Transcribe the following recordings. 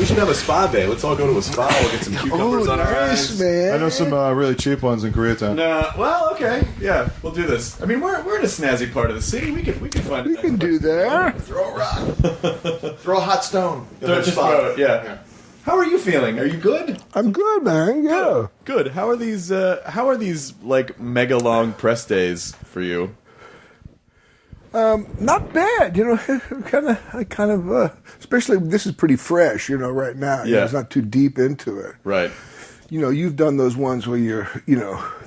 should have a spa day. Let's all go to a spa. We'll get some cucumbers on our eyes. Man. I know some really cheap ones in Koreatown. Well, okay, yeah, we'll do this. I mean, we're in a snazzy part of the city. We can find. We can do that. Throw a rock. Throw a hot stone. Just throw it. Yeah. How are you feeling? Are you good? I'm good, man. Yeah. Good. How are these? Like mega long press days for you? Not bad, kind of, especially this is pretty fresh, right now. Yeah. It's not too deep into it. Right. You've done those ones where you're,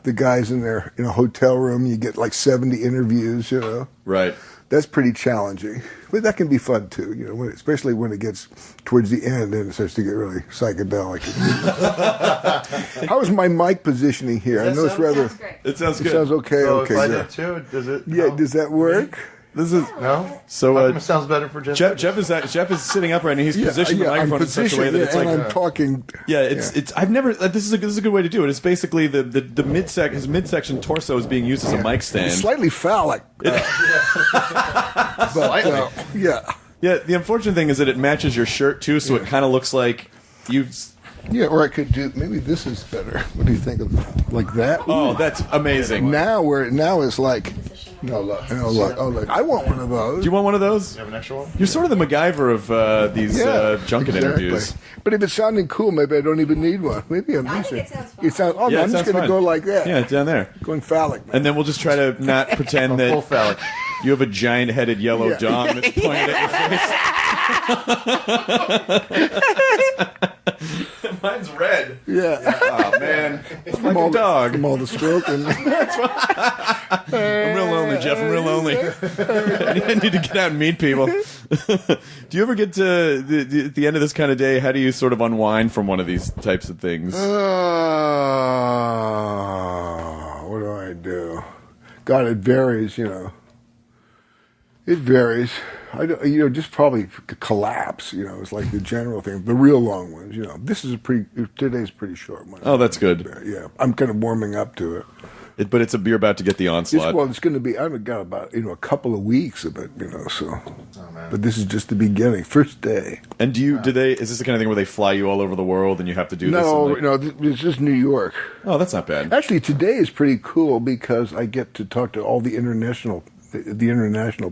the guys in there in a hotel room, you get like 70 interviews, Right. That's pretty challenging. But that can be fun too, especially when it gets towards the end and it starts to get really psychedelic. How is my mic positioning here? I know it's rather... Sounds great. It sounds good. It sounds okay. So Okay. if I Yeah. did too, does it? Yeah, does that work? This is No? so. It sounds better for Jeff. Jeff is sitting up right now. He's positioned the microphone in such a way that it's and like. I'm talking. Yeah, it's. I've never. This is a good way to do it. It's basically the his midsection torso is being used as a mic stand. Slightly phallic. But, yeah. Yeah, the unfortunate thing is that it matches your shirt too, so it kind of looks like you've. Yeah, or I could do, maybe this is better. What do you think of like that? Oh, that's amazing. Now it's like, look, I want one of those. Do you want one of those? You have an extra one? You're sort of the MacGyver of these junket interviews. But if it's sounding cool, maybe I don't even need one. Maybe I'm I missing. think it sounds fun. Yeah, I'm just going to go like that. Yeah, down there. Going phallic. Man. And then we'll just try to not pretend that Full phallic. you have a giant-headed yellow Yeah. dong that's pointed at your face. Mine's red. Yeah. Oh, man. It's like a all dog. From all the smoking. I'm real lonely, Jeff. I'm real lonely. I need to get out and meet people. Do you ever get to the end of this kind of day? How do you sort of unwind from one of these types of things? What do I do? God, it varies, It varies. Just probably collapse, it's like the general thing. The real long ones, today's a pretty short one. Oh, that's good. Yeah, I'm kind of warming up to it. But you're about to get the onslaught. It's going to be, I've got about, a couple of weeks of it, so. Oh, man. But this is just the beginning, first day. And is this the kind of thing where they fly you all over the world and you have to do this? No, it's just New York. Oh, that's not bad. Actually, today is pretty cool because I get to talk to all the international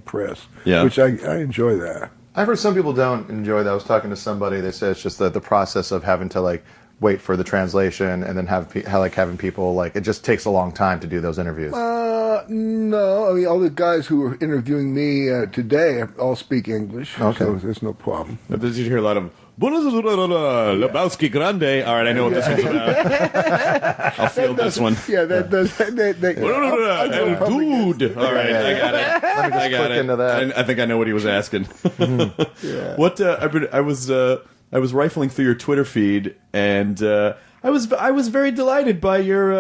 press, which I enjoy that. I've heard some people don't enjoy that. I was talking to somebody, they said it's just the process of having to wait for the translation and then having people it just takes a long time to do those interviews. No, I mean all the guys who were interviewing me today all speak English, so there's no problem. Did you hear a lot of Lebowski Grande? All right, I know what this one's about. I'll feel this one. Yeah, that does. Dude. All right, I got it. I got it. Into that. I think I know what he was asking. Yeah. What I was rifling through your Twitter feed, and I was very delighted by your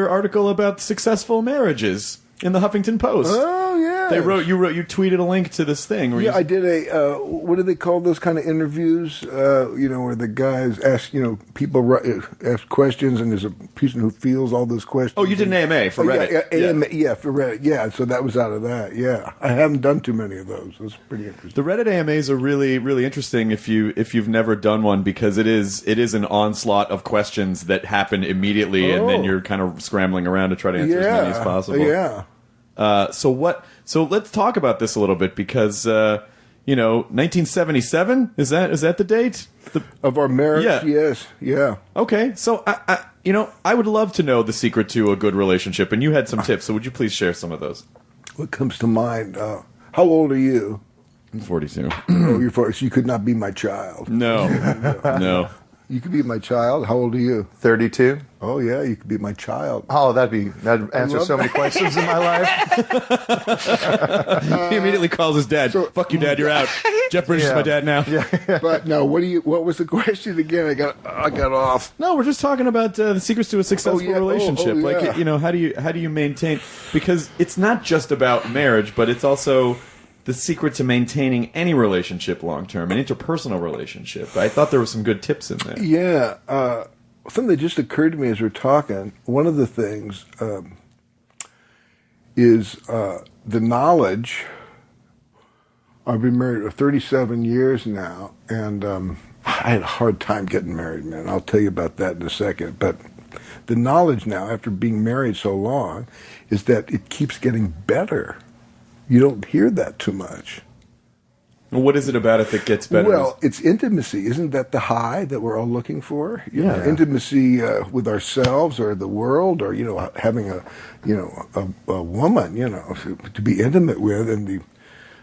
article about successful marriages in the Huffington Post. Oh yeah, you tweeted a link to this thing. Where I did a what do they call those kind of interviews? Where the guys ask people ask questions, and there's a person who feels all those questions. Oh, you did an AMA for Reddit. Yeah, for Reddit. Yeah, so that was out of that. Yeah, I haven't done too many of those. It was pretty interesting. The Reddit AMAs are really, really interesting if you've never done one, because it is an onslaught of questions that happen immediately, and then you're kind of scrambling around to try to answer as many as possible. Yeah. So let's talk about this a little bit, because 1977 is that the date Of our marriage? Yeah. Yes. Yeah. Okay, so I would love to know the secret to a good relationship, and you had some tips, so would you please share some of those? What comes to mind? How old are you? I'm 42. Oh, you're 40, so you could not be my child. No. No. You could be my child. How old are you? 32. Oh yeah, you could be my child. Oh, that'd answer so many questions in my life. He immediately calls his dad. Fuck you, Dad. You're out. Jeff Bridges is my dad now. But no, what was the question again? I got off. No, we're just talking about the secrets to a successful relationship. Yeah. How do you maintain? Because it's not just about marriage, but it's also the secret to maintaining any relationship long term, an interpersonal relationship. I thought there were some good tips in there. Yeah. Something that just occurred to me as we're talking, one of the things is the knowledge. I've been married for 37 years now, and I had a hard time getting married, man. I'll tell you about that in a second. But the knowledge now, after being married so long, is that it keeps getting better. You don't hear that too much. What is it about it that gets better? Well, it's intimacy. Isn't that the high that we're all looking for? You know, intimacy with ourselves or the world, or having a woman, to be intimate with, and the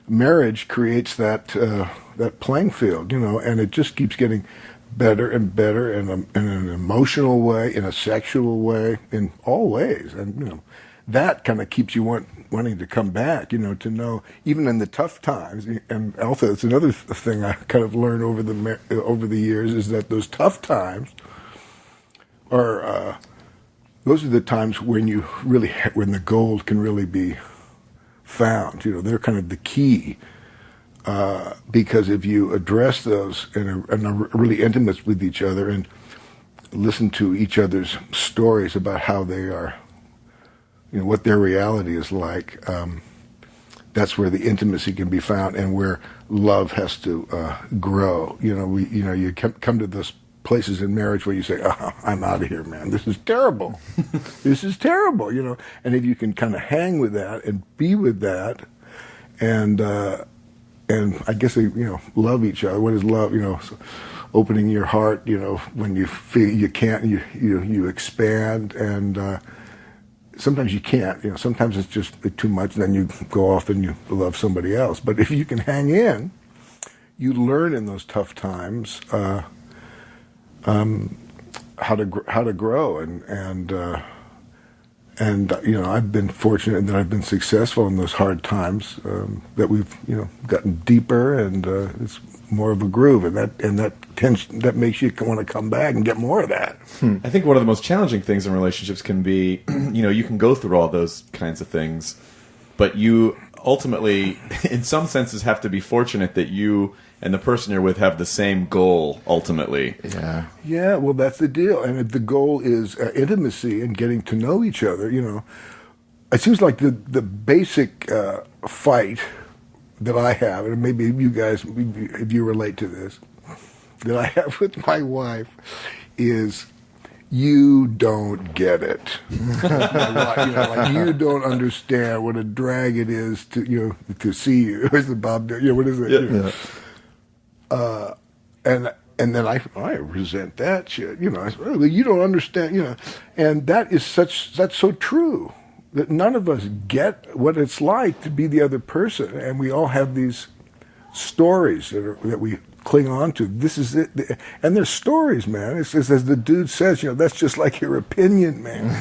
marriage creates that playing field, and it just keeps getting better and better in an emotional way, in a sexual way, in all ways, and that kind of keeps you wanting to come back, to know, even in the tough times. And Alpha, it's another thing I kind of learned over the years, is that those tough times are those are the times when when the gold can really be found. They're kind of the key, because if you address those and are really intimate with each other and listen to each other's stories about how they are, what their reality is like, that's where the intimacy can be found, and where love has to grow. You come to those places in marriage where you say, "Oh, I'm out of here, man. This is terrible. This is terrible." And if you can kind of hang with that and be with that, and I guess they, love each other. What is love? So opening your heart. When you feel you can't, you expand, and sometimes you can't. Sometimes it's just too much, and then you go off and you love somebody else. But if you can hang in, you learn in those tough times how to grow, and I've been fortunate that I've been successful in those hard times, that we've gotten deeper, and it's more of a groove, and that makes you want to come back and get more of that. I think one of the most challenging things in relationships can be, you can go through all those kinds of things, but you ultimately, in some senses, have to be fortunate that you and the person you're with have the same goal, ultimately. Yeah, well, that's the deal. And if the goal is intimacy and getting to know each other, it seems like the basic fight that I have, and maybe you guys, if you relate to this, that I have with my wife, is you don't get it. Like you don't understand what a drag it is to see you. Where's the Bob? What is it? And then I resent that shit. You don't understand. And that's so true. That none of us get what it's like to be the other person, and we all have these stories that we cling on to. This is it, and they're stories, man. It's just, as the dude says, that's just like your opinion, man.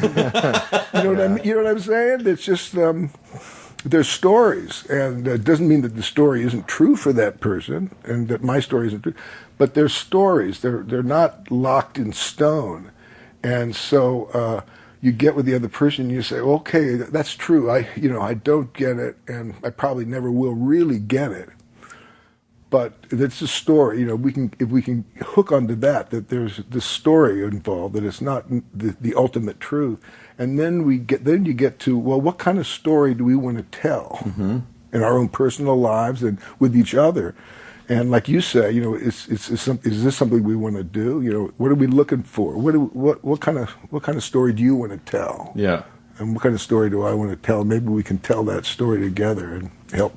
You know what I mean? You know what I'm saying? It's just they're stories, and it doesn't mean that the story isn't true for that person, and that my story isn't true. But they're stories. They're not locked in stone, and so. You get with the other person, and you say, "Okay, that's true. I don't get it, and I probably never will really get it." But it's a story. If we can hook onto that there's this story involved, that it's not the ultimate truth, and then you get to, well, what kind of story do we want to tell in our own personal lives and with each other? And like you say, is this something we want to do? What are we looking for? What kind of story do you want to tell? Yeah. And what kind of story do I want to tell? Maybe we can tell that story together and help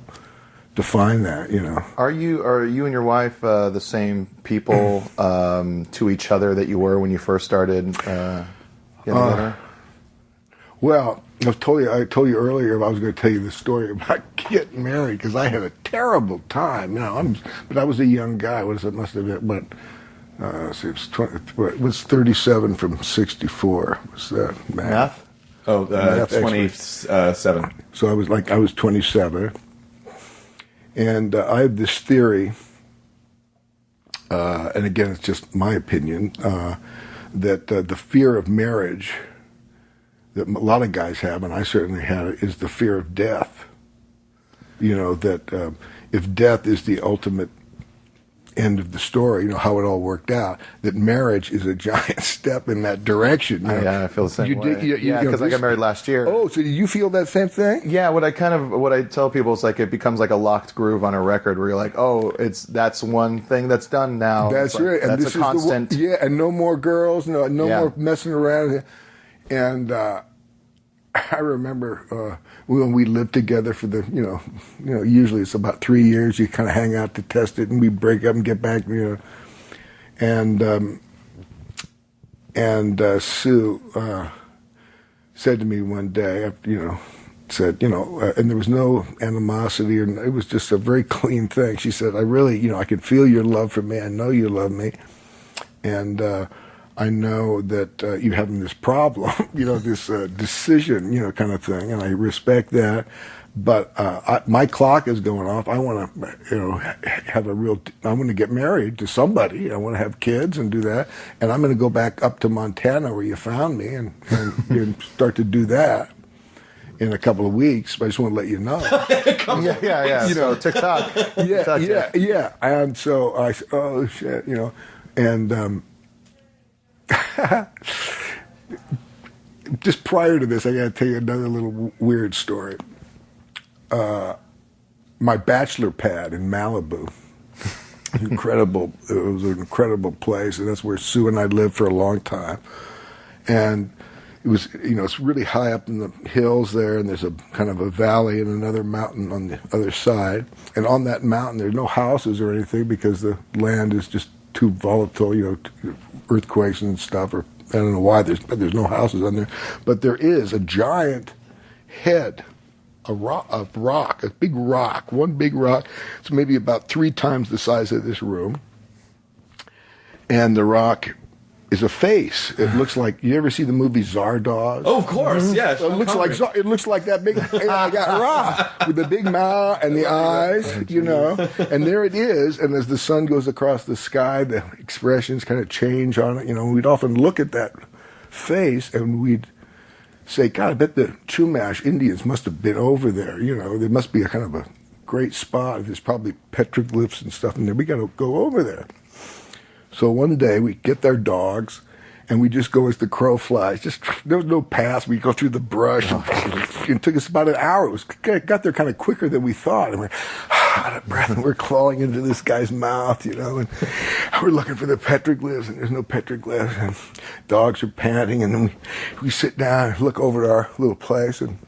define that. Are you and your wife the same people to each other that you were when you first started getting together? Well, I told you earlier I was going to tell you the story about getting married, because I had a terrible time. But I was a young guy. What is it? Must have been, but it was 37 from 64. Was that math? Oh, 27. So I was 27, and I have this theory, and again, it's just my opinion, that the fear of marriage that a lot of guys have, and I certainly had it, is the fear of death. That if death is the ultimate end of the story, how it all worked out, that marriage is a giant step in that direction. Yeah, I feel the same way. Yeah, because I got married last year. Oh, so do you feel that same thing? Yeah, what I tell people is like it becomes like a locked groove on a record where you're like, oh, that's one thing that's done now. That's right. And that's this a constant. and no more girls, no more messing around. And I remember when we lived together for the, usually it's about 3 years. You kind of hang out to test it, and we break up and get back, And Sue said to me one day, and there was no animosity, and it was just a very clean thing. She said, I really, I can feel your love for me. I know you love me. And I know that you're having this problem, this decision, kind of thing, and I respect that. But my clock is going off. I want to, I want to get married to somebody. I want to have kids and do that. And I'm going to go back up to Montana where you found me and start to do that in a couple of weeks. But I just want to let you know. Yeah. So TikTok. Yeah. And so I said, oh, shit, and just prior to this, I got to tell you another little weird story. My bachelor pad in Malibu, incredible. It was an incredible place, and that's where Sue and I lived for a long time. And it was, it's really high up in the hills there, and there's a kind of a valley and another mountain on the other side. And on that mountain, there's no houses or anything because the land is just too volatile, earthquakes and stuff, or I don't know why there's no houses on there. But there is a giant head, a big rock, one big rock. It's maybe about 3 times the size of this room. And the rock is a face. It looks like, you ever see the movie Zardoz? Oh, of course, yeah. It looks like that big rock with the big mouth and the eyes, And there it is. And as the sun goes across the sky, the expressions kind of change on it. We'd often look at that face and we'd say, God, I bet the Chumash Indians must have been over there. There must be a kind of a great spot. There's probably petroglyphs and stuff in there. We got to go over there. So one day we get their dogs, and we just go as the crow flies. There was no path. We go through the brush. And it took us about an hour. It got there kind of quicker than we thought. And we're out of breath, and we're clawing into this guy's mouth, and we're looking for the petroglyphs, and there's no petroglyphs, and dogs are panting, and then we sit down and look over at our little place, and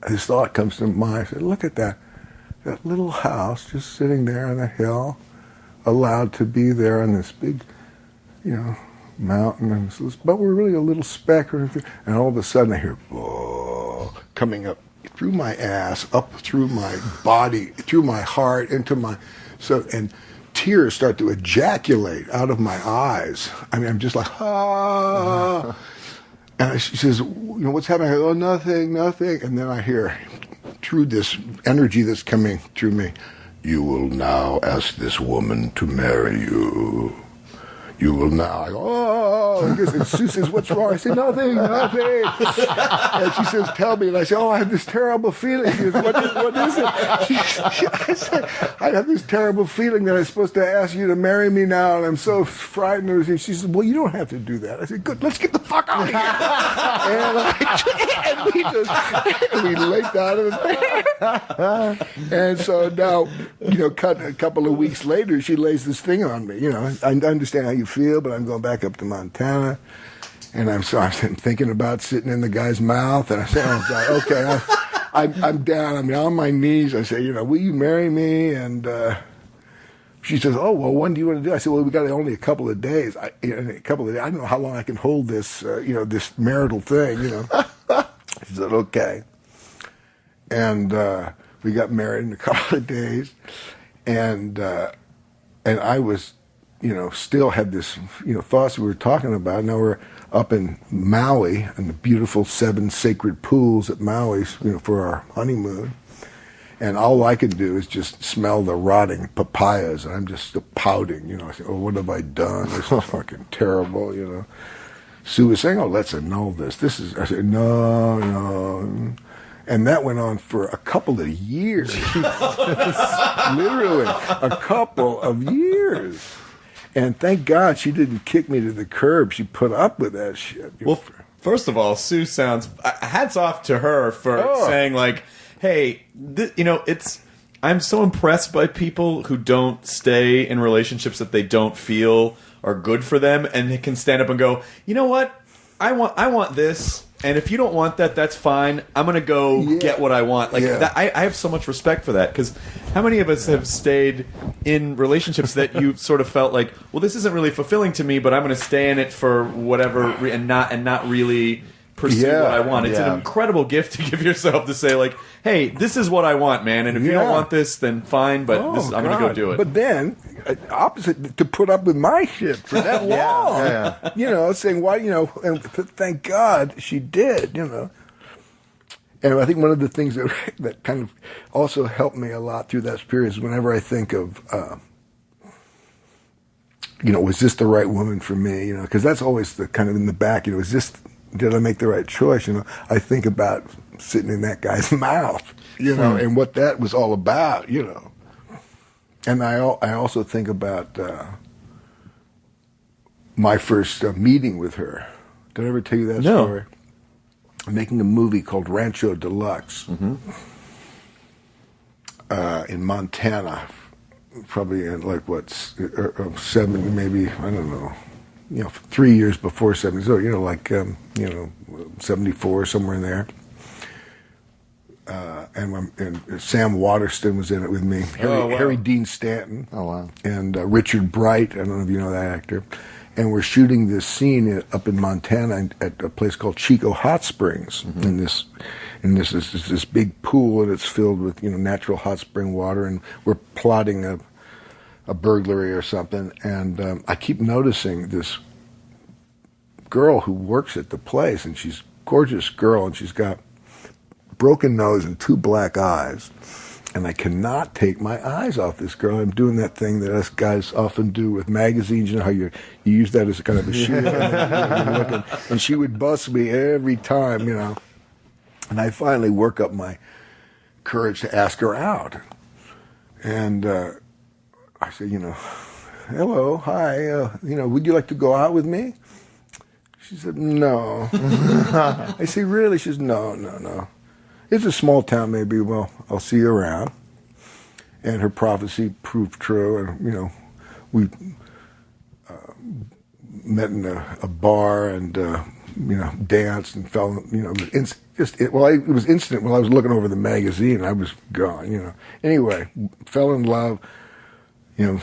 this thought comes to mind. I said, look at that little house just sitting there on a hill, allowed to be there on this big, mountain, but we're really a little speck, and all of a sudden I hear, whoa, coming up through my ass, up through my body, through my heart, and tears start to ejaculate out of my eyes. I mean, I'm just like, ah. And she says, what's happening? I go, oh, nothing. And then I hear, through this energy that's coming through me, you will now ask this woman to marry you. You will now. I go, oh. And Sue says, what's wrong? I say, nothing. And she says, tell me. And I say, oh, I have this terrible feeling. She says, what is it? I said, I have this terrible feeling that I'm supposed to ask you to marry me now, and I'm so frightened. And she says, well, you don't have to do that. I said, good, let's get the fuck out of here. and we leaped out of it. And so now, cut a couple of weeks later, she lays this thing on me. I understand how you feel, but I'm going back up to Montana, and I'm thinking about sitting in the guy's mouth, and I say, oh God, okay, I'm down. I'm on my knees. I say, will you marry me? And she says, oh well, when do you want to do it? I said, well, we got only a couple of days. I don't know how long I can hold this, this marital thing. She said, okay, and we got married in a couple of days, and I was, still had this, thoughts we were talking about. Now we're up in Maui in the beautiful 7 sacred pools at Maui, for our honeymoon. And all I could do is just smell the rotting papayas. And I'm just pouting, I say, oh, what have I done? This is fucking terrible, Sue was saying, oh, let's annul this. I said, no. And that went on for a couple of years. Literally, a couple of years. And thank God she didn't kick me to the curb. She put up with that shit. Well, first of all, Sue sounds... hats off to her for saying, like, hey, I'm so impressed by people who don't stay in relationships that they don't feel are good for them, and they can stand up and go, you know what? I want this, and if you don't want that, that's fine. I'm going to go get what I want. Like that, I have so much respect for that, because how many of us have stayed in relationships that you sort of felt like, well, this isn't really fulfilling to me, but I'm going to stay in it for whatever and not really pursue what I want. It's an incredible gift to give yourself to say, like, hey, this is what I want, man, and if you don't want this, then fine, but I'm going to go do it. But then, opposite, to put up with my shit for that long. Saying, why, and thank God she did, And I think one of the things that kind of also helped me a lot through that period is whenever I think of, was this the right woman for me? Because that's always the kind of in the back, did I make the right choice? I think about sitting in that guy's mouth, and what that was all about, And I also think about my first meeting with her. Did I ever tell you that story? I'm making a movie called Rancho Deluxe in Montana, probably in 7, maybe, I don't know. 3 years before 70, so 74, somewhere in there. And Sam Waterston was in it with me. Harry Dean Stanton. Oh wow! And Richard Bright. I don't know if you know that actor. And we're shooting this scene up in Montana at a place called Chico Hot Springs. And this is this big pool, and it's filled with natural hot spring water. And we're plotting a burglary or something, and I keep noticing this girl who works at the place, and she's a gorgeous girl, and she's got broken nose and 2 black eyes, and I cannot take my eyes off this girl. I'm doing that thing that us guys often do with magazines, how you use that as kind of a shield, and she would bust me every time, and I finally work up my courage to ask her out, and I said, hello, hi, would you like to go out with me? She said, no. I said, really? She says, no. It's a small town, maybe. Well, I'll see you around. And her prophecy proved true, and, we met in a bar and, danced and fell, it was instant. When I was looking over the magazine, I was gone, Anyway, fell in love. There's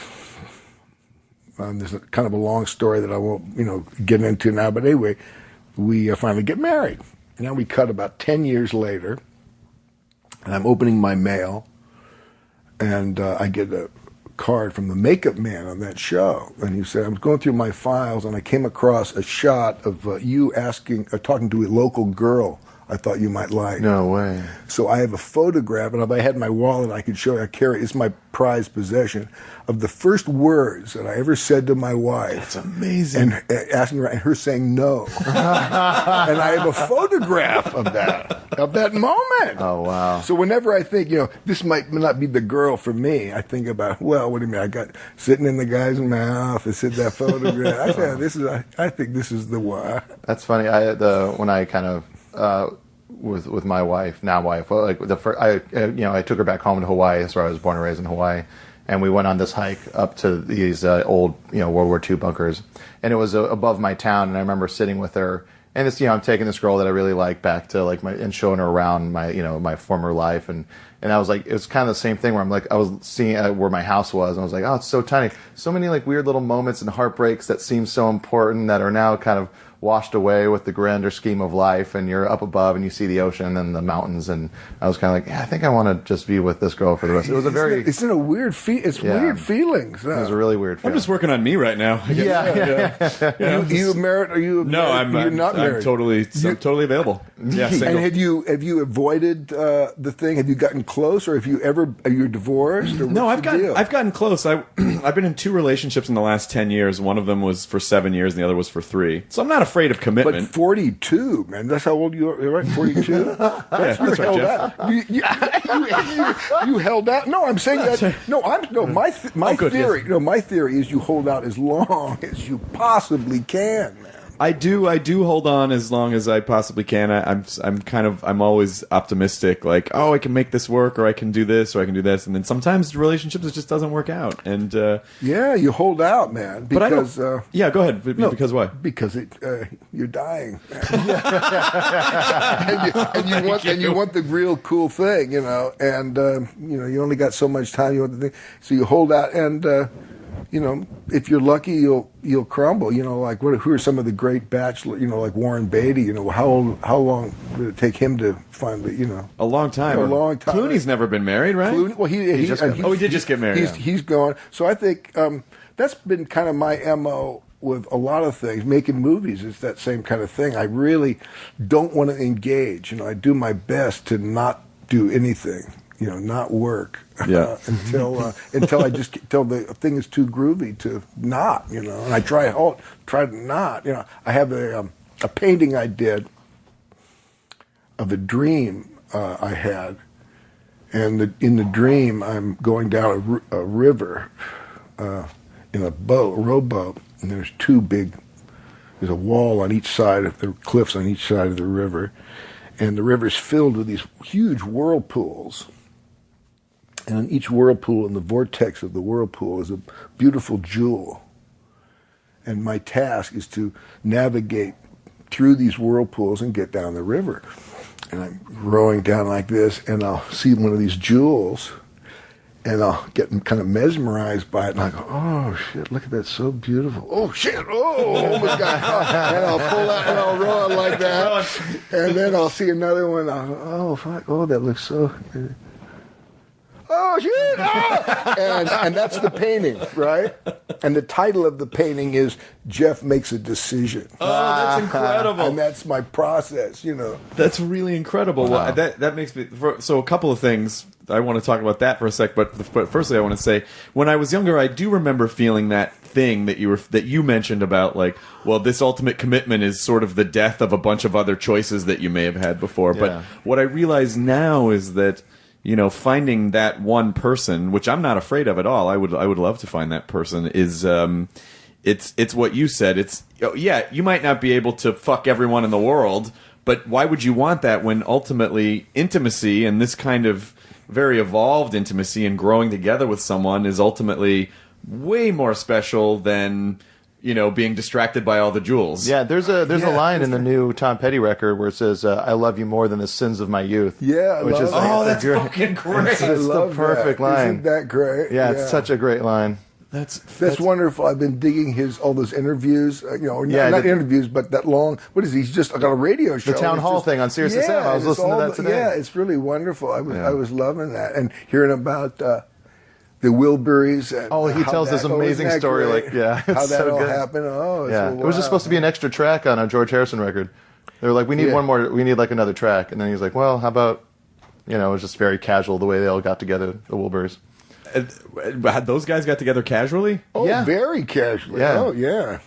kind of a long story that I won't, get into now. But anyway, we finally get married. Now we cut about 10 years later, and I'm opening my mail, and I get a card from the makeup man on that show. And he said, I was going through my files, and I came across a shot of you talking to a local girl I thought you might like. No way. So I have a photograph, and if I had my wallet, I could show you. It's my prized possession, of the first words that I ever said to my wife. That's amazing. And asking her, and her saying no. And I have a photograph of that moment. Oh, wow. So whenever I think, this might not be the girl for me, I think about, well, what do you mean? I got sitting in the guy's mouth, I said that photograph. I think this is the one. That's funny. When I kind of, with my wife, now wife, I took her back home to Hawaii. That's where I was born and raised, in Hawaii. And we went on this hike up to these old, World War II bunkers. And it was above my town. And I remember sitting with her. And it's, I'm taking this girl that I really like back to and showing her around my former life. And I was like, it was kind of the same thing where I'm like, I was seeing where my house was. And I was like, oh, it's so tiny. So many weird little moments and heartbreaks that seem so important that are now kind of washed away with the grander scheme of life, and you're up above and you see the ocean and the mountains, and I was kind of like, I think I want to just be with this girl for the rest. It was a very... It's a weird weird feelings. It was a really weird feeling. I'm just working on me right now. You married? Are you? No, you're not married. I'm totally available. Yeah, single. And have you avoided the thing? Have you gotten close, or are you divorced? Or No, what's the deal? I've gotten close. I've been in 2 relationships in the last 10 years. One of them was for 7 years, and the other was for 3. So I'm not afraid of But commitment. 42, man. That's how old you are, right? 42? Yeah, that's right, held Jeff. out. You held out. No, I'm saying that. My good, theory. yes. No, my theory is you hold out as long as you possibly can, man. I do hold on as long as I possibly can. I'm always optimistic, like, oh, I can make this work, or I can do this, or I can do this, and then sometimes relationships it just doesn't work out. And yeah, you hold out, man. but I Because don't. Yeah, go ahead. Because why? because you're dying, and you want the real cool thing, and you only got so much time. You want the thing, so you hold out, and if you're lucky, you'll crumble. Who are some of the great bachelors? Like Warren Beatty. How long did it take him to finally? A long time. A long time. Clooney's never been married, right? Well, he did just get married. He's gone. So I think that's been kind of my MO with a lot of things. Making movies is that same kind of thing. I really don't want to engage. I do my best to not do anything. Not work Yeah. until the thing is too groovy to not. And I try to not. I have a painting I did of a dream I had, and in the dream I'm going down a river in a rowboat, and there's there's a wall on each side of the cliffs on each side of the river, and the river's filled with these huge whirlpools. And on each whirlpool, in the vortex of the whirlpool, is a beautiful jewel. And my task is to navigate through these whirlpools and get down the river. And I'm rowing down like this, and I'll see one of these jewels, and I'll get kind of mesmerized by it, and I go, oh, shit, look at that, so beautiful. Oh, shit, almost got caught. And I'll pull out, and I'll row it like that. And then I'll see another one, I'll go, oh, fuck, oh, that looks so good. Oh, shit! Ah! And that's the painting, right? And the title of the painting is Jeff Makes a Decision. Oh, that's incredible. And that's my process, That's really incredible. Wow. Well, that makes me... So a couple of things. I want to talk about that for a sec, but firstly I want to say, when I was younger, I do remember feeling that thing that you mentioned about, like, well, this ultimate commitment is sort of the death of a bunch of other choices that you may have had before. Yeah. But what I realize now is that, finding that one person, which I'm not afraid of at all. I would love to find that person. Is it's what you said. It's you might not be able to fuck everyone in the world, but why would you want that when ultimately intimacy and this kind of very evolved intimacy and growing together with someone is ultimately way more special than being distracted by all the jewels. Yeah, there's a line in the new Tom Petty record where it says, "I love you more than the sins of my youth." Yeah, which is that's fucking great. It's the perfect line. Isn't that great? Yeah, it's such a great line. That's wonderful. I've been digging all those interviews. Not interviews, but that long. What is he? He's just got a radio show. The town hall thing on Sirius XM. I was listening to that today. Yeah, it's really wonderful. I was loving that and hearing about the Wilburys. And he tells this amazing story. How that all good. happened. It was just supposed to be an extra track on a George Harrison record. They were like, we need one more. We need like another track. And then he's like, well, how about it was just very casual the way they all got together, the Wilburys. Those guys got together casually? Oh, yeah. Very casually. Yeah. Oh, yeah.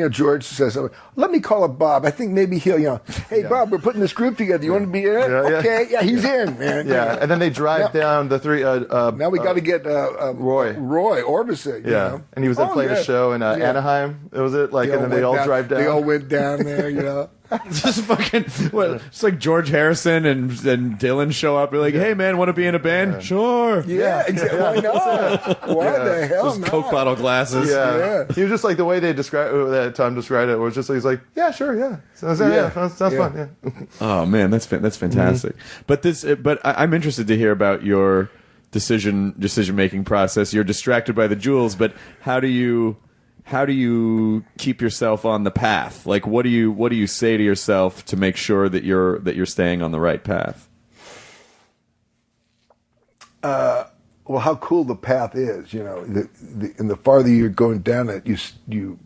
George says, let me call up Bob. I think maybe he'll, hey, Bob, we're putting this group together. You want to be in it? Okay. Yeah, he's in, man. Yeah. And then they drive down the three. Now we got to get Roy Orbison. Yeah. And he was playing a show in Anaheim. Was it? And then they all drive down. They all went down there, Just fucking, it's like George Harrison and Dylan show up. They're like, hey, man, want to be in a band? Yeah. Sure. Yeah, exactly. Why not? Why the hell Those not? Coke bottle glasses. Yeah. He was just like the way they that Tom described it was just he's like, yeah, sure, yeah. So, sounds fun, yeah. Oh, man, that's fantastic. Mm-hmm. But I'm interested to hear about your decision-making process. You're distracted by the jewels, but how do you keep yourself on the path? Like, what do you say to yourself to make sure that you're staying on the right path? Well, how cool the path is, and the farther you're going down it, you're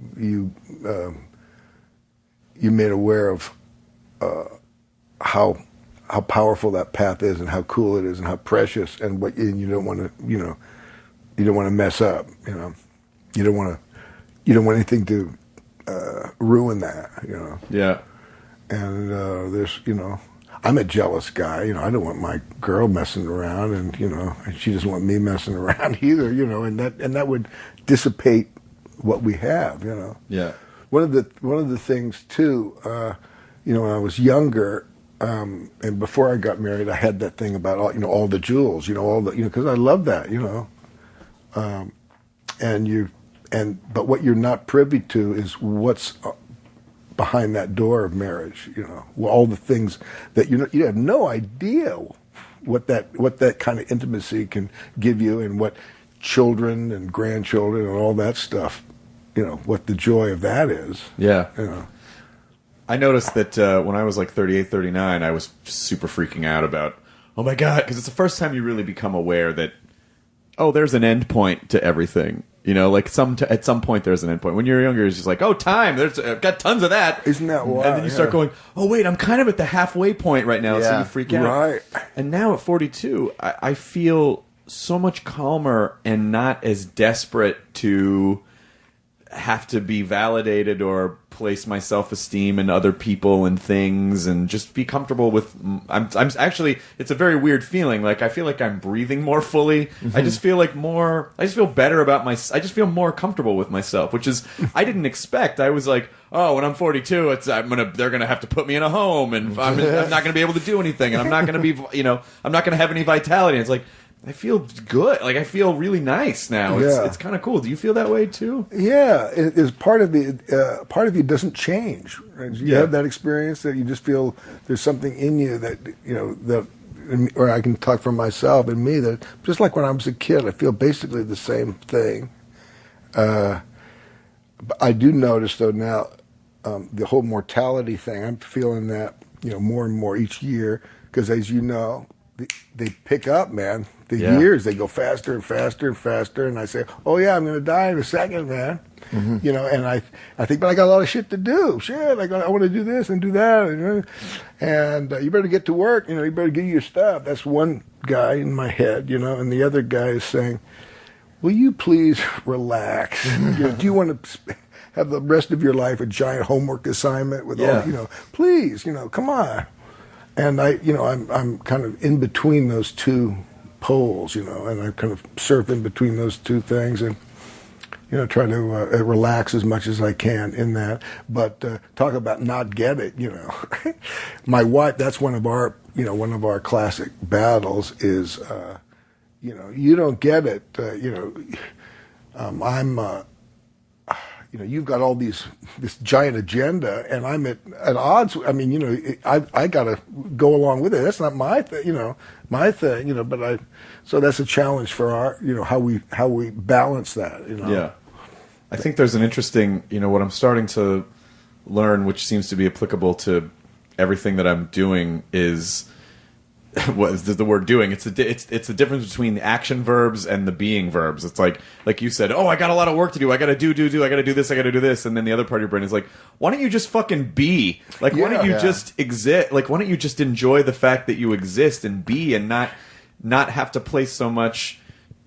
made aware of how how powerful that path is, and how cool it is, and how precious, and you don't want to, you don't want to mess up, you don't want anything to ruin that, Yeah. And there's, I'm a jealous guy, I don't want my girl messing around, and and she doesn't want me messing around either, and that would dissipate what we have, Yeah. One of the things too, when I was younger, and before I got married, I had that thing about all the jewels, because I love that, but what you're not privy to is what's behind that door of marriage, all the things that you have no idea what that kind of intimacy can give you, and what children and grandchildren and all that stuff, what the joy of that is. Yeah. I noticed that when I was like 38, 39, I was just super freaking out about, oh my God, because it's the first time you really become aware that, oh, there's an end point to everything. Like at some point there's an end point. When you're younger, it's just like, oh, time. I've got tons of that. Isn't that wild? And then you start going, oh, wait, I'm kind of at the halfway point right now. So you freak out. Right. And now at 42, I feel so much calmer and not as desperate to have to be validated or place my self-esteem in other people and things, and just be comfortable with. I'm actually, it's a very weird feeling. Like, I feel like I'm breathing more fully. Mm-hmm. I just feel better about I just feel more comfortable with myself, which is, I didn't expect. I was like, oh, when I'm 42, they're gonna have to put me in a home, and I'm not gonna be able to do anything, and I'm not gonna be, I'm not gonna have any vitality. It's like, I feel good. Like, I feel really nice now. It's kind of cool. Do you feel that way too? Yeah, it's part of you doesn't change. Right? You have that experience that you just feel there's something in you that or I can talk for myself and me, that just like when I was a kid, I feel basically the same thing. But I do notice though now, the whole mortality thing. I'm feeling that more and more each year, because as you know, they pick up, man. The years, they go faster and faster and faster, and I say, oh yeah, I'm going to die in a second, man. Mm-hmm. And I think, but I got a lot of shit to do. Shit, I want to do this and do that, and you better get to work. You better get your stuff. That's one guy in my head, and the other guy is saying, will you please relax? Do you want to have the rest of your life a giant homework assignment with all, please, come on. And I'm kind of in between those two poles, and I kind of surf in between those two things, and try to relax as much as I can in that. But talk about not get it, my wife. That's one of our classic battles is, you don't get it, I'm. You've got all this giant agenda, and I'm at odds. I mean, I got to go along with it. That's not my thing, But so that's a challenge for our, how we balance that. Yeah, I think there's an interesting, what I'm starting to learn, which seems to be applicable to everything that I'm doing, is what is the word doing? It's the difference between the action verbs and the being verbs. It's like you said, oh, I got a lot of work to do. I got to do. I got to do this. I got to do this. And then the other part of your brain is like, why don't you just fucking be? Like, why don't you just exist? Like, why don't you just enjoy the fact that you exist and be, and not have to place so much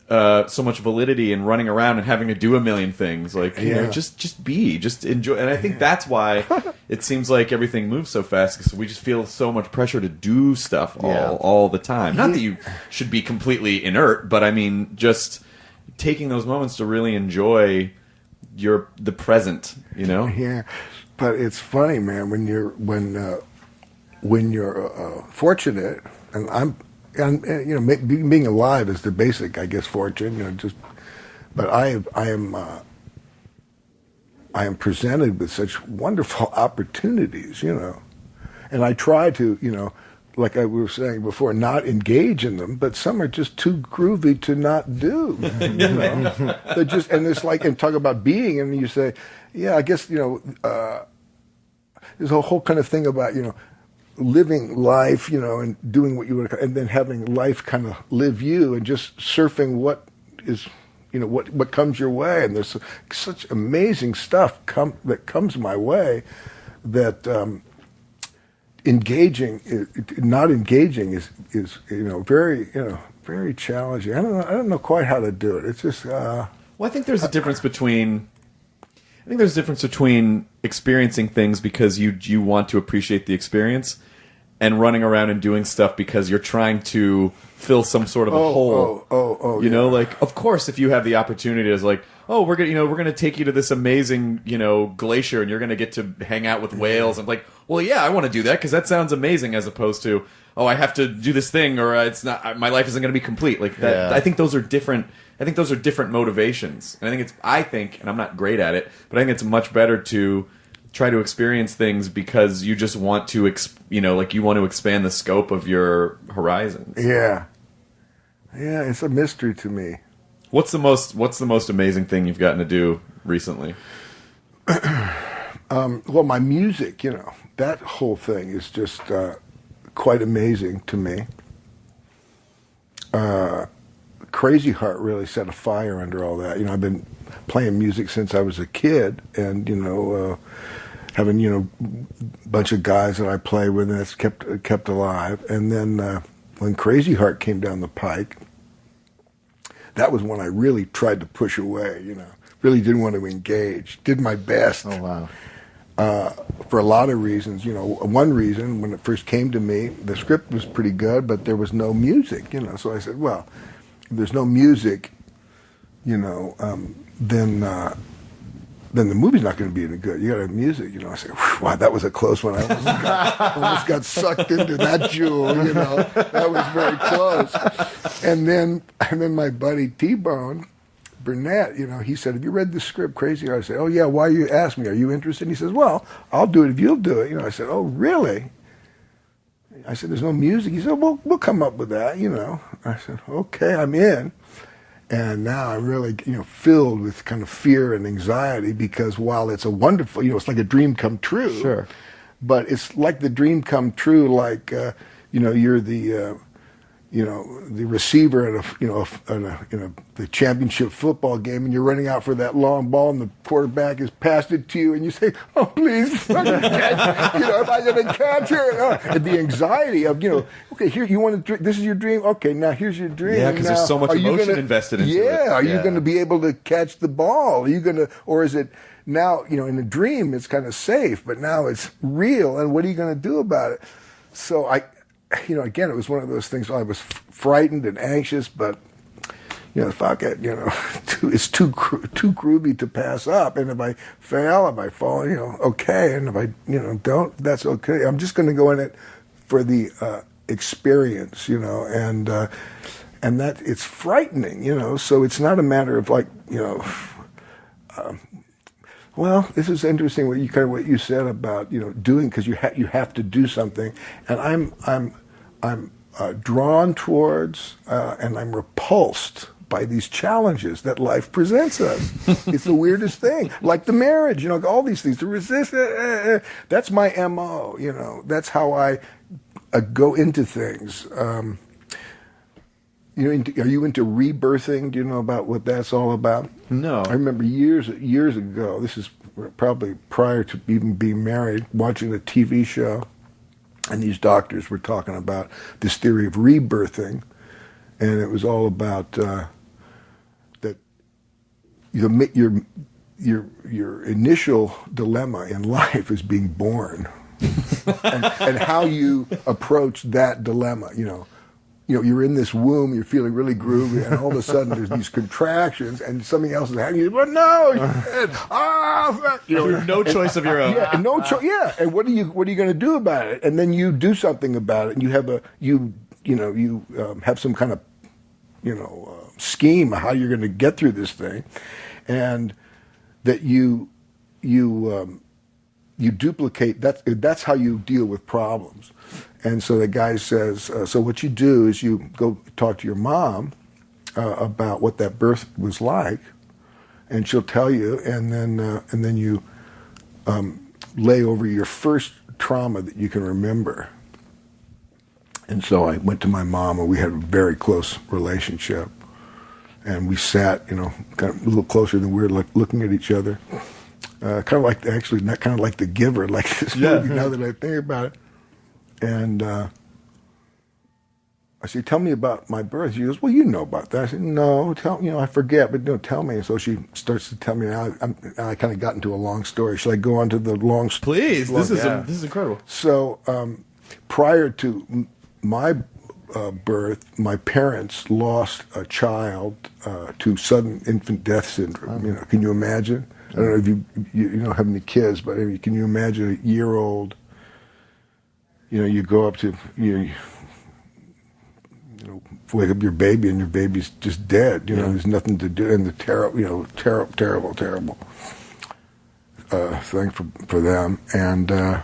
validity in running around and having to do a million things. Like, just be, just enjoy. And I think that's why it seems like everything moves so fast, because we just feel so much pressure to do stuff all the time. Not that you should be completely inert, but I mean, just taking those moments to really enjoy the present, Yeah, but it's funny, man, when you're fortunate, and being alive is the basic, I guess, fortune. But I am presented with such wonderful opportunities, and I try to, like I was saying before, not engage in them. But some are just too groovy to not do. They're just, and it's like, and talk about being, and you say, yeah, I guess there's a whole kind of thing about living life, and doing what you want to, and then having life kind of live you, and just surfing what is, what comes your way. And there's such amazing stuff that comes my way that, engaging, not engaging is very challenging. I don't know quite how to do it. It's just. Well, I think there's a difference between. I think there's a difference between experiencing things because you want to appreciate the experience, and running around and doing stuff because you're trying to fill some sort of a hole. You know, like of course, if you have the opportunity, it's like, oh, we're gonna take you to this amazing glacier, and you're gonna get to hang out with whales. I'm like, well, yeah, I want to do that because that sounds amazing, as opposed to, oh, I have to do this thing, or it's not, my life isn't gonna be complete. Like that. Yeah. I think those are different. I think those are different motivations, and I think, and I'm not great at it, but I think it's much better to try to experience things because you just want to, you want to expand the scope of your horizons. Yeah, it's a mystery to me. What's the most amazing thing you've gotten to do recently? Well, my music, that whole thing is just quite amazing to me. Crazy Heart really set a fire under all that. I've been playing music since I was a kid, and having a bunch of guys that I play with, and that's kept alive. And then when Crazy Heart came down the pike, that was when I really tried to push away. Really didn't want to engage. Did my best. Oh wow. For a lot of reasons. One reason, when it first came to me, the script was pretty good, but there was no music. So I said, well, if there's no music, then the movie's not going to be any good. You got to have music. I said, wow, that was a close one. I almost got sucked into that jewel. That was very close. And then my buddy T-Bone Burnett, he said, have you read the script, Crazy Heart? I said, oh yeah, why you ask me? Are you interested? And he says, well, I'll do it if you'll do it. I said, oh really? I said, there's no music. He said, well, we'll come up with that. I said, okay, I'm in. And now I'm really, filled with kind of fear and anxiety because while it's a wonderful, it's like a dream come true. Sure. But it's like the dream come true, like, you're the, the receiver at the championship football game, and you're running out for that long ball, and the quarterback has passed it to you, and you say, "Oh, please, am I going to catch it?" And the anxiety of, okay, here you want to. This is your dream. Okay, now here's your dream. Yeah, because there's so much emotion invested into it. Yeah, are you going to be able to catch the ball? Are you going to, or is it now? In a dream, it's kind of safe, but now it's real, and what are you going to do about it? So again, it was one of those things where I was frightened and anxious, but, fuck it, it's too groovy to pass up. And if I fail, if I fall, okay. And if I, don't, that's okay. I'm just going to go in it for the experience, and that it's frightening, so it's not a matter of like, well, this is interesting. What you said about doing, because you have to do something, and I'm drawn towards and I'm repulsed by these challenges that life presents us. It's the weirdest thing, like the marriage. All these things to resist. That's my MO. That's how I go into things. Are you into rebirthing? Do you know about what that's all about? No. I remember years ago, this is probably prior to even being married, watching a TV show, and these doctors were talking about this theory of rebirthing, and it was all about that your initial dilemma in life is being born, and how you approach that dilemma. You're in this womb, you're feeling really groovy, and all of a sudden there's these contractions, and something else is happening. But no, no choice of your own. Yeah, no choice. Yeah, and what are you going to do about it? And then you do something about it, and you have have some kind of scheme of how you're going to get through this thing, and that you duplicate. That's how you deal with problems. And so the guy says, so what you do is you go talk to your mom about what that birth was like, and she'll tell you, and then you lay over your first trauma that you can remember. And so I went to my mom, and we had a very close relationship, and we sat, kind of a little closer than we were looking at each other, kind of like The Giver, like this movie. Now that I think about it. And I said, tell me about my birth. She goes, well, you know about that. I said, no, I forget, but no, tell me. And so she starts to tell me. Now I kind of got into a long story. Should I go on to the long story? Please, this is incredible. So prior to my birth, my parents lost a child to sudden infant death syndrome. Can you imagine? I don't know if you don't have any kids, but can you imagine a year-old? You go up to wake up your baby and your baby's just dead. There's nothing to do, and the terrible thing for them, and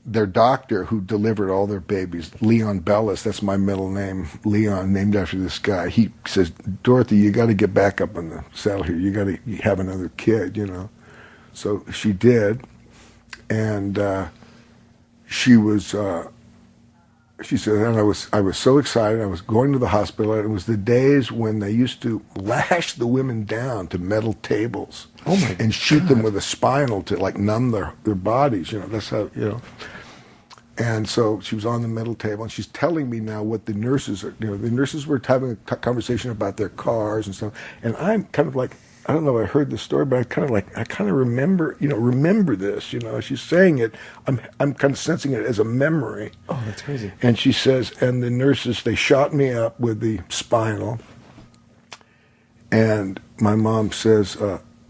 their doctor who delivered all their babies, Leon Bellis, that's my middle name, Leon, named after this guy. He says, Dorothy, you got to get back up on the saddle here. You got to have another kid. So she did, and she was. She said, and I was so excited. I was going to the hospital. And it was the days when they used to lash the women down to metal tables and shoot them with a spinal to numb their bodies. That's how, And so she was on the metal table, and she's telling me now what the nurses are. The nurses were having a conversation about their cars and stuff. And I'm kind of like, I don't know if I heard the story, but I kind of remember, remember this. She's saying it. I'm kind of sensing it as a memory. Oh, that's crazy. And she says, and the nurses, they shot me up with the spinal. And my mom says,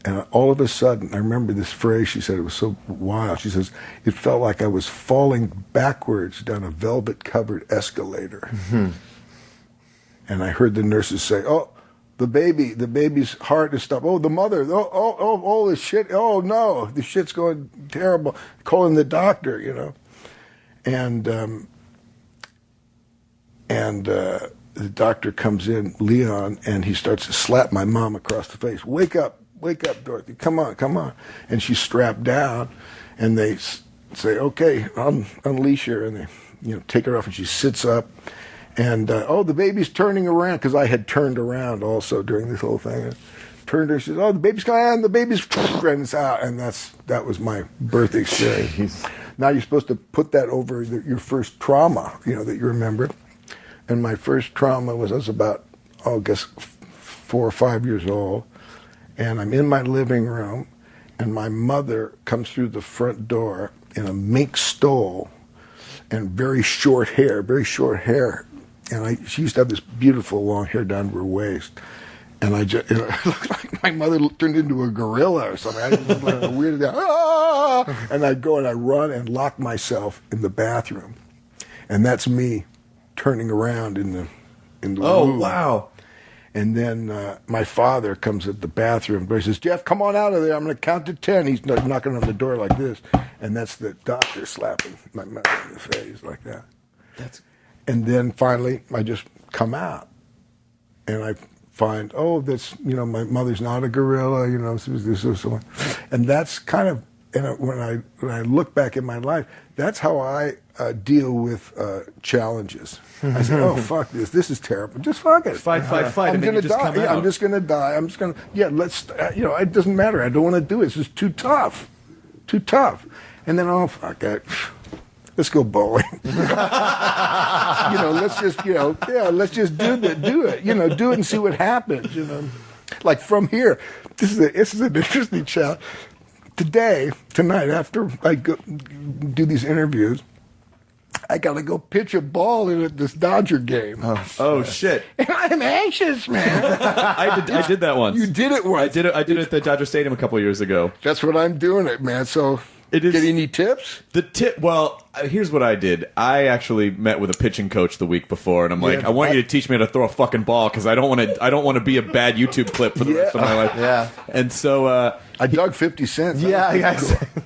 and all of a sudden, I remember this phrase she said, it was so wild. She says, it felt like I was falling backwards down a velvet-covered escalator. Mm-hmm. And I heard the nurses say, oh, the baby's heart is stopped. Oh, the mother. Oh, the shit. Oh, no, the shit's going terrible. Calling the doctor, And the doctor comes in, Leon, and he starts to slap my mom across the face. Wake up, Dorothy. Come on. And she's strapped down, and they say, okay, I'll unleash her. And they, take her off, and she sits up. And, the baby's turning around, because I had turned around also during this whole thing. Turned her, she says, the baby's coming out, and the baby's runs out. And that was my birth experience. Now you're supposed to put that over your first trauma, that you remember. And my first trauma was, I was about, 4 or 5 years old. And I'm in my living room, and my mother comes through the front door in a mink stole and very short hair. And she used to have this beautiful long hair down to her waist. And it looked like my mother turned into a gorilla or something. I just looked like a weird guy. Ah! And I go and I run and lock myself in the bathroom. And that's me turning around in the room. Oh, wow. And then my father comes at the bathroom door. He says, Jeff, come on out of there. I'm going to count to 10. He's knocking on the door like this. And that's the doctor slapping my mother in the face like that. And then finally, I just come out. And I find, that's, my mother's not a gorilla, so. And that's kind of, when I look back in my life, that's how I deal with challenges. I say, fuck this. This is terrible. Just fuck it. Fight. I'm going to die. Yeah, I'm just going to die. I'm just going to, let's, it doesn't matter. I don't want to do it. It's just too tough. And then, fuck it. Let's go bowling. Let's just, let's just do it. Do it and see what happens. Like from here, this is an interesting challenge. Tonight, after I go do these interviews, I got to go pitch a ball in this Dodger game. Oh shit! And I'm anxious, man. I did that once. You did it once. I did it at the Dodger Stadium a couple years ago. That's what I'm doing it, man. So, get any tips? Well, here's what I did. I actually met with a pitching coach the week before, and I'm like, I want you to teach me how to throw a fucking ball because I don't want to be a bad YouTube clip for the rest of my life. Yeah. And so I dug 50 cents. Yeah.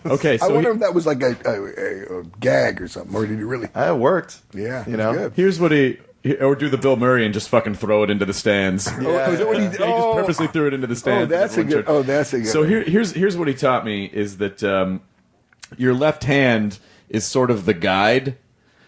Okay. So I wonder if that was like a gag or something, or did he really? It worked. Yeah. Good. Here's what or do the Bill Murray and just fucking throw it into the stands. Yeah. Is that what he did? He just purposely threw it into the stands. That's a good. So here's what he taught me is that your left hand is sort of the guide.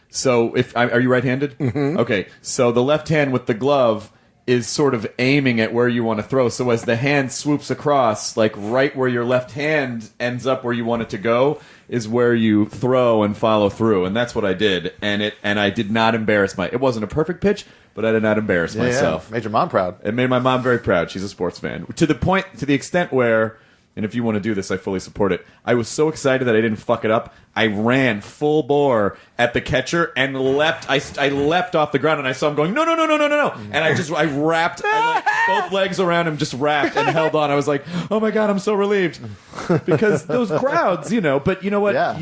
So are you right-handed? Mm-hmm. Okay. So the left hand with the glove is sort of aiming at where you want to throw. So as the hand swoops across, like right where your left hand ends up where you want it to go is where you throw and follow through. And that's what I did. And I did not embarrass it wasn't a perfect pitch, but I did not embarrass myself. Yeah. Made your mom proud. It made my mom very proud. She's a sports fan. To the extent where, and if you want to do this, I fully support it. I was so excited that I didn't fuck it up. I ran full bore at the catcher and leapt. I leapt off the ground and I saw him going, no. And I wrapped both legs around him, just wrapped and held on. I was like, oh my God, I'm so relieved. Because those crowds, but you know what? Yeah.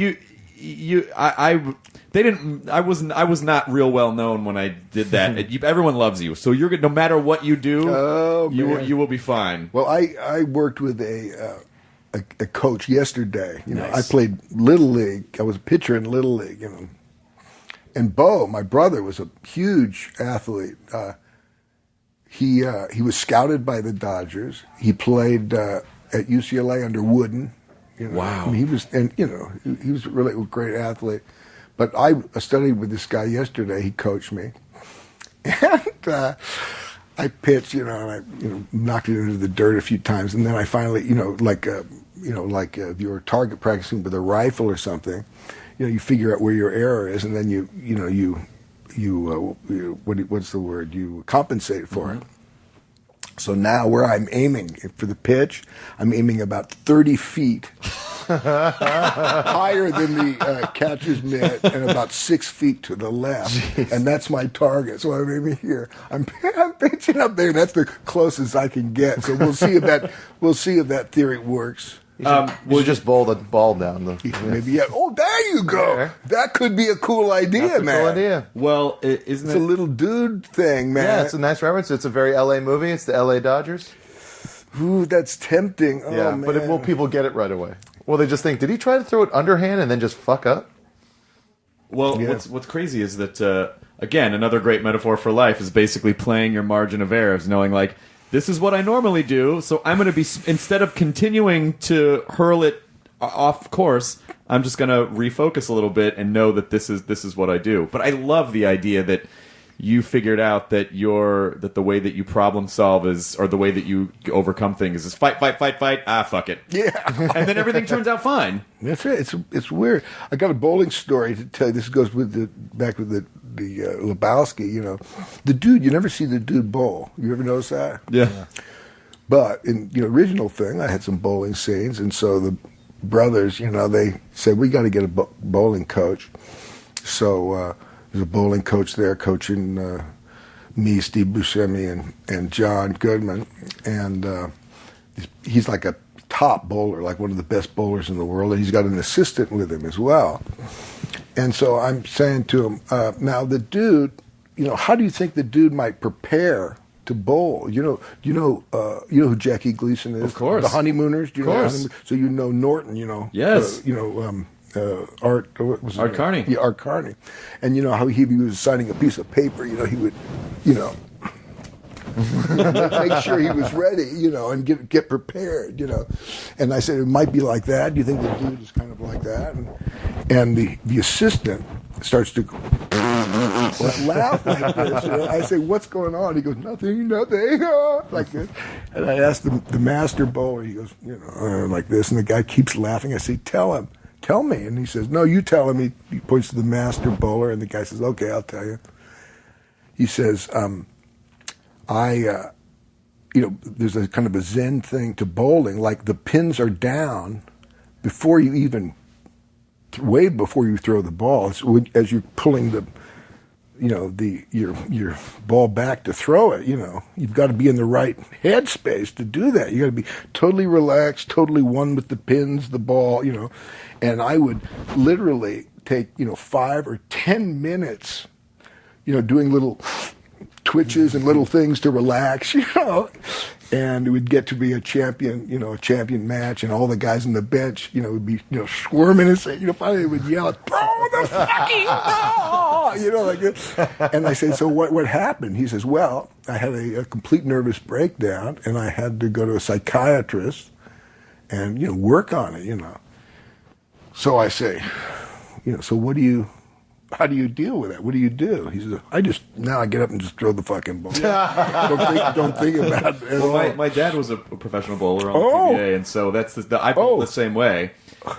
I was not real well known when I did that. Everyone loves you. So you're good. No matter what you do, you will be fine. Well, I worked with a coach yesterday. Nice. I played Little League. I was a pitcher in Little League. And Bo, my brother, was a huge athlete. He was scouted by the Dodgers. He played at UCLA under Wooden. Wow. I mean, he was really a great athlete. But I studied with this guy yesterday. He coached me, and I pitched, and I knocked it into the dirt a few times, and then I finally, like if you were target practicing with a rifle or something, you figure out where your error is, and then what's the word? You compensate for it. So now where I'm aiming for the pitch, I'm aiming about 30 feet higher than the catcher's mitt and about 6 feet to the left. Jeez. And that's my target. So I'm aiming here. I'm pitching up there. That's the closest I can get. So we'll see if that theory works. We'll just bowl the ball down. Maybe, yeah. Oh, there you go. Yeah. That could be a cool idea, That's a man. cool idea. Well, It's a little dude thing, man. Yeah, it's a nice reference. It's a very LA movie. It's the LA Dodgers. Ooh, that's tempting. Oh, Yeah, man. but will people get it right away? Well, they just think, did he try to throw it underhand and then just fuck up? Well, Yeah. what's crazy is that, again, another great metaphor for life is basically playing your margin of error, is knowing, like, this is what I normally do, so I'm going to be, instead of continuing to hurl it off course, I'm just going to refocus a little bit and know that this is what I do. But I love the idea that you figured out that the way that you problem solve is, or the way that you overcome things is fight. Ah, fuck it. Yeah. And then everything turns out fine. That's it. It's weird. I got a bowling story to tell you. This goes back with the Lebowski. The dude. You never see the dude bowl. You ever notice that? Yeah. But in the original thing, I had some bowling scenes, and so the brothers, they said we got to get a bowling coach. So there's a bowling coach there coaching me, Steve Buscemi, and John Goodman, and he's like a top bowler, like one of the best bowlers in the world, and he's got an assistant with him as well. And so I'm saying to him, now the dude, how do you think the dude might prepare to bowl? You know who Jackie Gleason is? Of course. The Honeymooners. Do you of know course. So Norton. Yes. Art. What was his Art name? Carney. Yeah, Art Carney. And how he was signing a piece of paper. He would, make sure he was ready, and get prepared, And I said, it might be like that. Do you think the dude is kind of like that? And the assistant starts to laugh like this. I say, what's going on? He goes, nothing, like this. And I asked the master bowler, he goes, like this. And the guy keeps laughing. I say, tell me. And he says, no, you tell him. He points to the master bowler, and the guy says, okay, I'll tell you. He says, there's a kind of a Zen thing to bowling, like the pins are down before you even, way before you throw the ball. As you're pulling your ball back to throw it, you've got to be in the right headspace to do that. You got to be totally relaxed, totally one with the pins, the ball, And I would literally take 5 or 10 minutes, doing little twitches and little things to relax, and it would get to be a champion match, and all the guys on the bench, would be, squirming and say, finally they would yell, bro, the fucking bro, like this. And I say, so what happened? He says, well, I had a complete nervous breakdown, and I had to go to a psychiatrist and, work on it, So I say, so what do you how do you deal with that? What do you do? He says, I get up and just throw the fucking ball. don't think about it at all. My dad was a professional bowler on the PBA, and so that's I bowl the same way.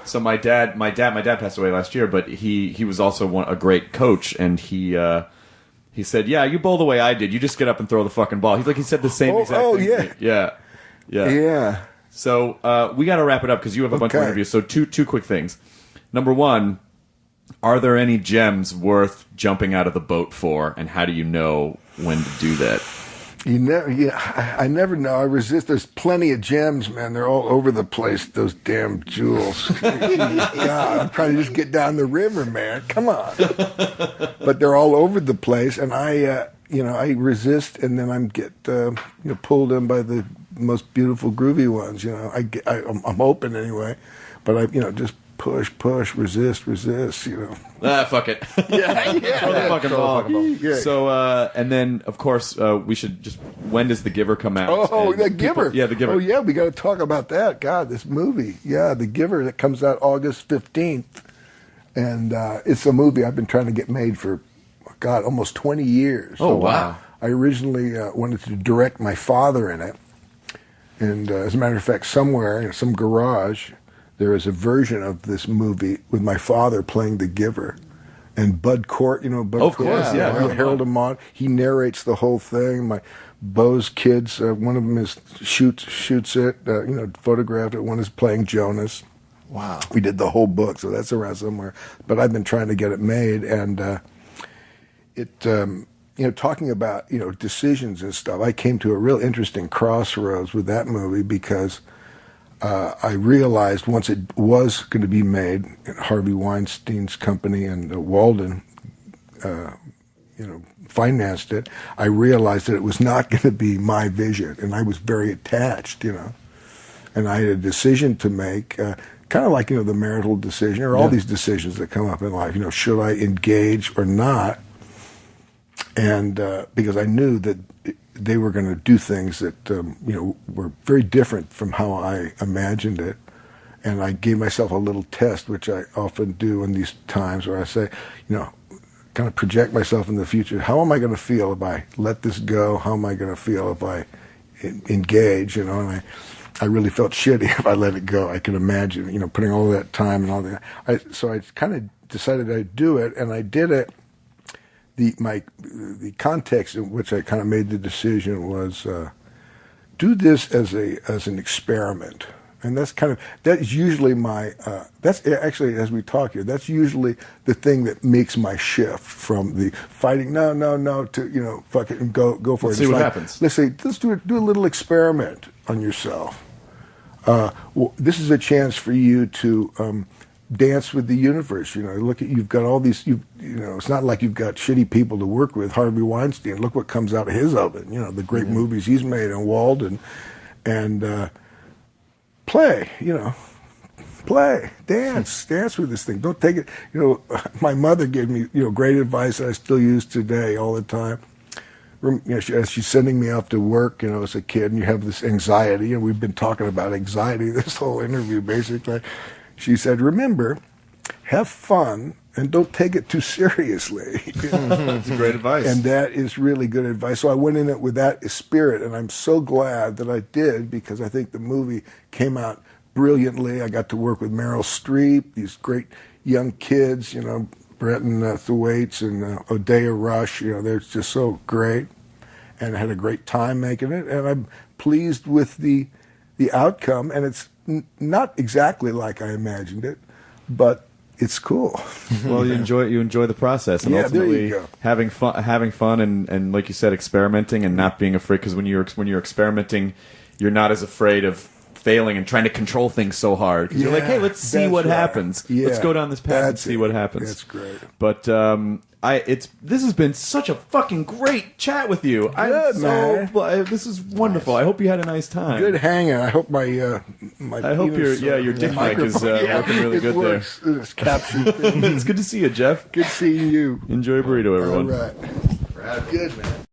So my dad passed away last year, but he was also a great coach, and he said, "Yeah, you bowl the way I did. You just get up and throw the fucking ball." He said the same exact thing. Yeah. So we got to wrap it up because you have a bunch of interviews. So two quick things. Number one, are there any gems worth jumping out of the boat for, and how do you know when to do that? I never know. I resist. There's plenty of gems, man. They're all over the place, those damn jewels. God, I'm trying to just get down the river, man. Come on. But they're all over the place, and I resist, and then I get pulled in by the most beautiful, groovy ones. I'm open anyway, but I just push, resist, Fuck it. Yeah. Throw the fucking ball. Yeah. So, and then, of course, we should just, when does The Giver come out? Oh, The Giver. The Giver. Oh, yeah, we got to talk about that. God, this movie. Yeah, The Giver, that comes out August 15th. And it's a movie I've been trying to get made for, God, almost 20 years. Oh, wow. I originally wanted to direct my father in it. And as a matter of fact, somewhere in some garage, there is a version of this movie with my father playing the Giver. And Bud Cort, Bud Cort? Of course, yeah. Harold Amon. He narrates the whole thing. My Bo's kids, one of them shoots it, photographed it. One is playing Jonas. Wow. We did the whole book, so that's around somewhere. But I've been trying to get it made, and talking about, decisions and stuff, I came to a real interesting crossroads with that movie because I realized once it was going to be made, Harvey Weinstein's company and Walden, financed it. I realized that it was not going to be my vision, and I was very attached, And I had a decision to make, kind of like the marital decision or all these decisions that come up in life. Should I engage or not? And because I knew that they were going to do things that were very different from how I imagined it, and I gave myself a little test, which I often do in these times, where I say, kind of project myself in the future. How am I going to feel if I let this go? How am I going to feel if I engage? And I really felt shitty if I let it go. I can imagine, putting all that time and all that. So I kind of decided I'd do it, and I did it. The context in which I kind of made the decision was do this as an experiment, and that's usually that's actually, as we talk here, that's usually the thing that makes my shift from the fighting no to fuck it and go for it. See what happens. Let's do a little experiment on yourself. This is a chance for you to dance with the universe. Look at, you've got all these, it's not like you've got shitty people to work with. Harvey Weinstein, look what comes out of his oven, the great movies he's made in Walden, and play, dance with this thing. Don't take it, my mother gave me, great advice that I still use today all the time. As she's sending me off to work, as a kid, and you have this anxiety, and we've been talking about anxiety this whole interview, basically. She said, remember, have fun and don't take it too seriously. That's great advice. And that is really good advice. So I went in it with that spirit, and I'm so glad that I did, because I think the movie came out brilliantly. I got to work with Meryl Streep, these great young kids, Brenton Thwaites and Odeya Rush. They're just so great, and I had a great time making it. And I'm pleased with the outcome, and it's not exactly like I imagined it, but it's cool. Well, you enjoy the process, and ultimately having fun, and like you said, experimenting and not being afraid. Because when you're experimenting, you're not as afraid of failing and trying to control things so hard. Because you're like, hey, let's see what happens. Yeah, let's go down this path and see what happens. That's great. But this has been such a fucking great chat with you. Good, man. This is wonderful. Nice. I hope you had a nice time. Good hanging. I hope my your dick mic is working really good works. there. It's captured. It's good to see you, Jeff. Good seeing you. Enjoy a burrito, everyone. All right. Good, man.